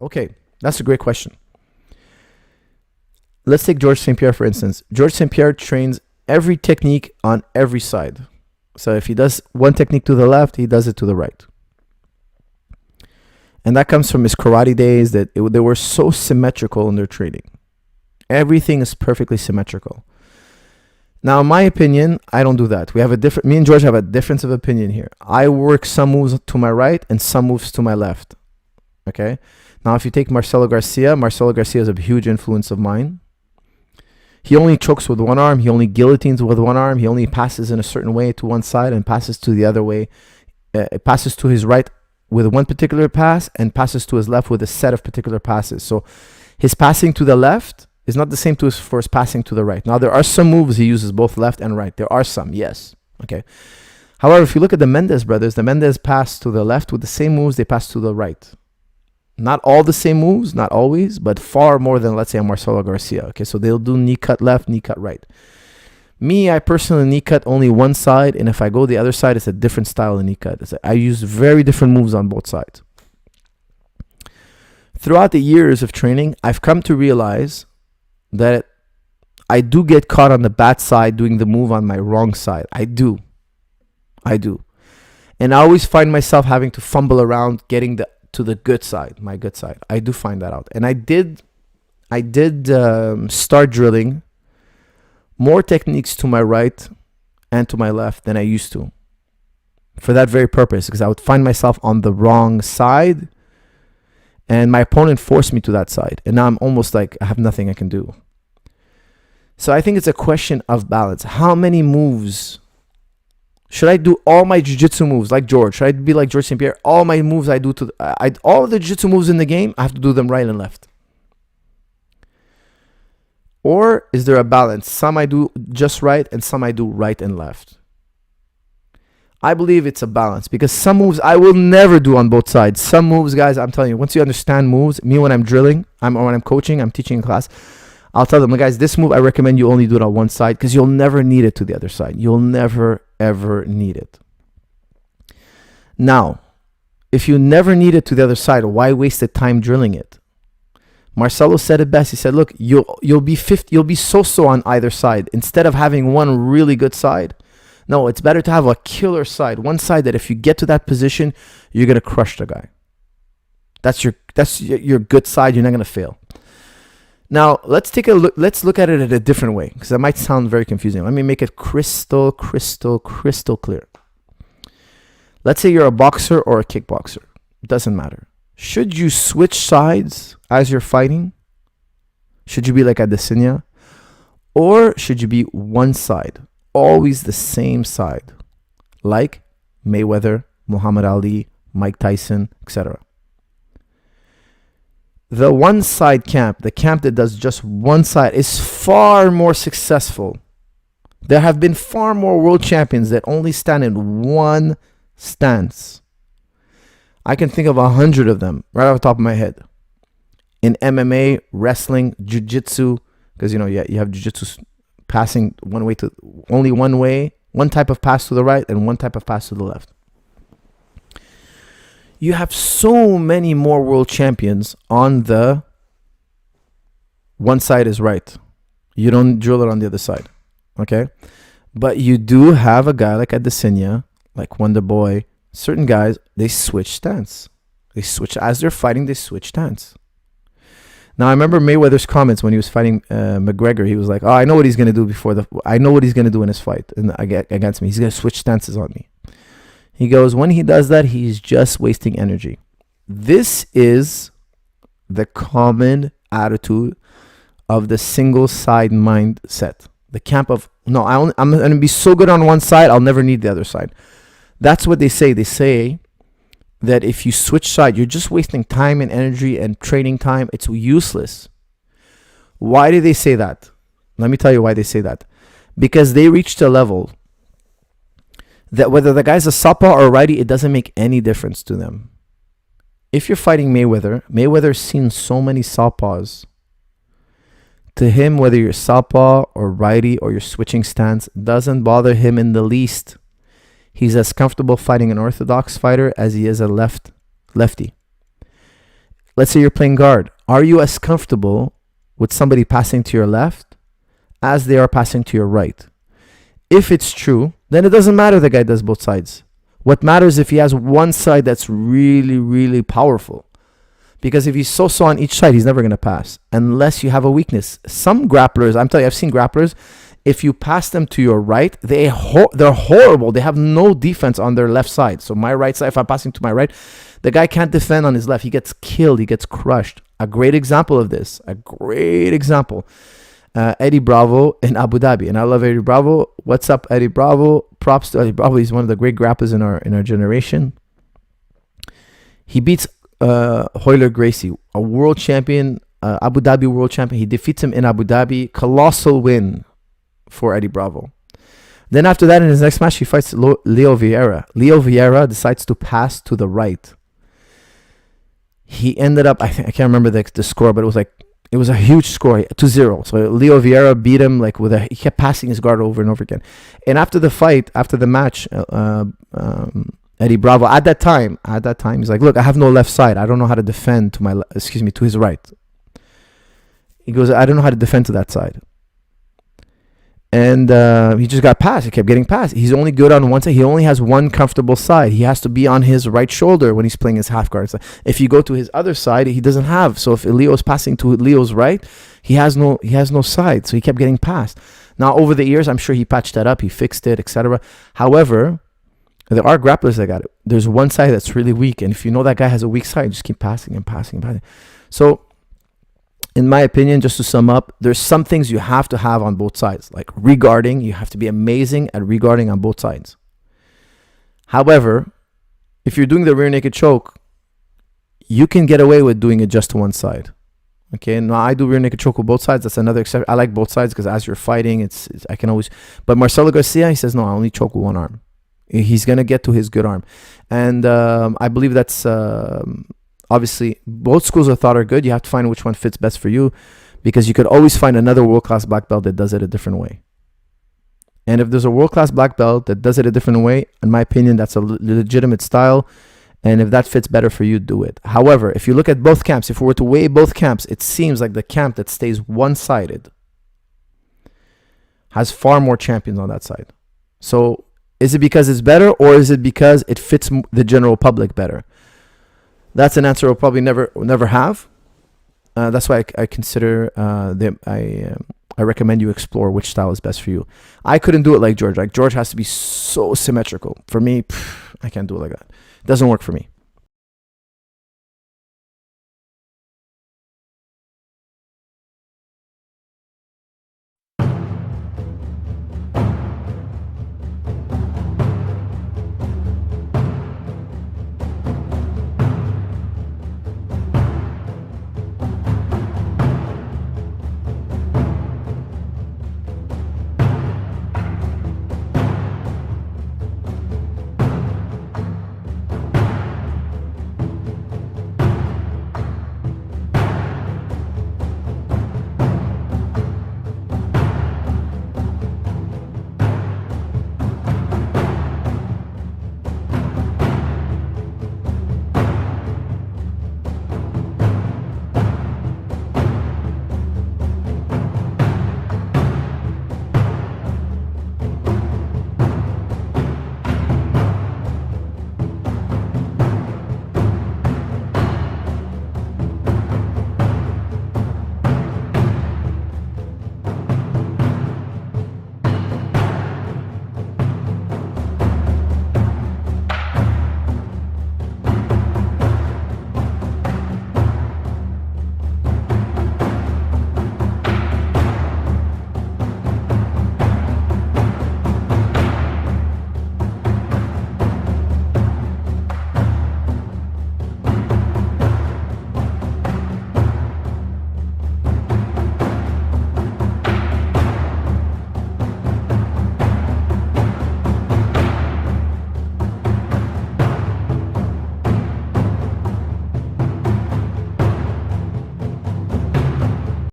Okay, that's a great question. Let's take George St. Pierre, for instance. George St. Pierre trains every technique on every side. So if he does one technique to the left, he does it to the right. And that comes from his karate days that they were so symmetrical in their training. Everything is perfectly symmetrical. Now, in my opinion, I don't do that. Me and George have a difference of opinion here. I work some moves to my right and some moves to my left. Okay? Now, if you take Marcelo Garcia is a huge influence of mine. He only chokes with one arm. He only guillotines with one arm. He only passes in a certain way to one side and passes to the other way. Passes to his right with one particular pass and passes to his left with a set of particular passes. So his passing to the left is not the same for his passing to the right. Now, there are some moves he uses both left and right. There are some, yes. Okay. However, if you look at the Mendes brothers, the Mendes pass to the left with the same moves they pass to the right. Not all the same moves, not always, but far more than, let's say, a Marcelo Garcia. Okay, so they'll do knee cut left, knee cut right. Me, I personally knee cut only one side, and if I go the other side, it's a different style of knee cut. I use very different moves on both sides. Throughout the years of training, I've come to realize that I do get caught on the bad side doing the move on my wrong side. I do. And I always find myself having to fumble around getting to the good side, my good side. I do find that out. And I did start drilling more techniques to my right and to my left than I used to. For that very purpose, because I would find myself on the wrong side and my opponent forced me to that side. And now I'm almost like I have nothing I can do. So I think it's a question of balance. How many moves? Should I do all my jiu-jitsu moves like George? Should I be like George St. Pierre? All my moves I do all of the jiu-jitsu moves in the game, I have to do them right and left. Or is there a balance? Some I do just right and some I do right and left. I believe it's a balance because some moves I will never do on both sides. Some moves, guys, I'm telling you, once you understand moves, me when I'm drilling, or when I'm coaching, I'm teaching in class, I'll tell them, guys, this move I recommend you only do it on one side because you'll never need it to the other side. You'll never, ever need it. Now, if you never need it to the other side, why waste the time drilling it? Marcelo said it best. He said, look, you'll be so-so on either side. Instead of having one really good side, no, it's better to have a killer side. One side that if you get to that position, you're going to crush the guy. That's your good side. You're not going to fail. Now, let's take a look. Let's look at it in a different way because that might sound very confusing. Let me make it crystal clear. Let's say you're a boxer or a kickboxer. It doesn't matter. Should you switch sides as you're fighting? Should you be like Adesanya? Or should you be one side? Always the same side. Like Mayweather, Muhammad Ali, Mike Tyson, etc. The one side camp, the camp that does just one side, is far more successful. There have been far more world champions that only stand in one stance. I can think of 100 of them right off the top of my head. In MMA, wrestling, jiu-jitsu, because you have jiu-jitsu passing one way to only one way, one type of pass to the right and one type of pass to the left. You have so many more world champions on the one side is right. You don't drill it on the other side. Okay? But you do have a guy like Adesanya, like Wonder Boy. Certain guys, they switch stance. They switch as they're fighting, they switch stance. Now, I remember Mayweather's comments when he was fighting McGregor. He was like, I know what he's going to do I know what he's going to do in his fight against me. He's going to switch stances on me. He goes, when he does that, he's just wasting energy. This is the common attitude of the single side mindset. The camp of, no, I'm going to be so good on one side, I'll never need the other side. That's what they say. They say that if you switch side, you're just wasting time and energy and training time. It's useless. Why do they say that? Let me tell you why they say that. Because they reached a level that whether the guy's a southpaw or righty, it doesn't make any difference to them. If you're fighting Mayweather's seen so many southpaws. To him, whether you're southpaw or righty or you're switching stance, doesn't bother him in the least. He's as comfortable fighting an orthodox fighter as he is a lefty. let's say you're playing guard. Are you as comfortable with somebody passing to your left as they are passing to your right? If it's true, then it doesn't matter the guy does both sides. What matters if he has one side that's really, really powerful. Because if he's so on each side, he's never going to pass unless you have a weakness. Some grapplers, I'm telling you, I've seen grapplers, if you pass them to your right, they're horrible. They have no defense on their left side. So my right side, if I'm passing to my right, the guy can't defend on his left. He gets killed. He gets crushed. A great example of this, Eddie Bravo in Abu Dhabi. And I love Eddie Bravo. What's up, Eddie Bravo? Props to Eddie Bravo. He's one of the great grapplers in our generation. He beats Hoyler Gracie, a world champion, Abu Dhabi world champion. He defeats him in Abu Dhabi. Colossal win for Eddie Bravo. Then after that, in his next match, he fights Leo Vieira. Leo Vieira decides to pass to the right. He ended up, I can't remember the score, but it was a huge score, 2-0. So Leo Vieira beat him he kept passing his guard over and over again. And after the match, Eddie Bravo, at that time, he's like, look, I have no left side. I don't know how to defend to his right. He goes, I don't know how to defend to that side. And he just got passed. He kept getting passed. He's only good on one side. He only has one comfortable side. He has to be on his right shoulder when he's playing his half guard. So if you go to his other side, he doesn't have. So if Leo's passing to Leo's right, he has no side. So he kept getting passed. Now over the years, I'm sure he patched that up. He fixed it, etc. However, there are grapplers that got it. There's one side that's really weak, and if you know that guy has a weak side, just keep passing and passing and passing. So, in my opinion, just to sum up, there's some things you have to have on both sides. Like regarding, you have to be amazing at regarding on both sides. However, if you're doing the rear naked choke, you can get away with doing it just to one side. Okay, now I do rear naked choke with both sides. That's another exception. I like both sides because as you're fighting, I can always. But Marcelo Garcia, he says no, I only choke with one arm. He's gonna get to his good arm, and I believe that's obviously both schools of thought are good. You have to find which one fits best for you, because you could always find another world-class black belt that does it a different way. And if there's a world-class black belt that does it a different way, in my opinion, that's a legitimate style. And if that fits better for you, do it. However, if you look at both camps, if we were to weigh both camps, it seems like the camp that stays one-sided has far more champions on that side. So is it because it's better, or is it because it fits the general public better? That's an answer I'll probably never have. That's why I consider I recommend you explore which style is best for you. I couldn't do it like George. Like George has to be so symmetrical. For me, I can't do it like that. It doesn't work for me.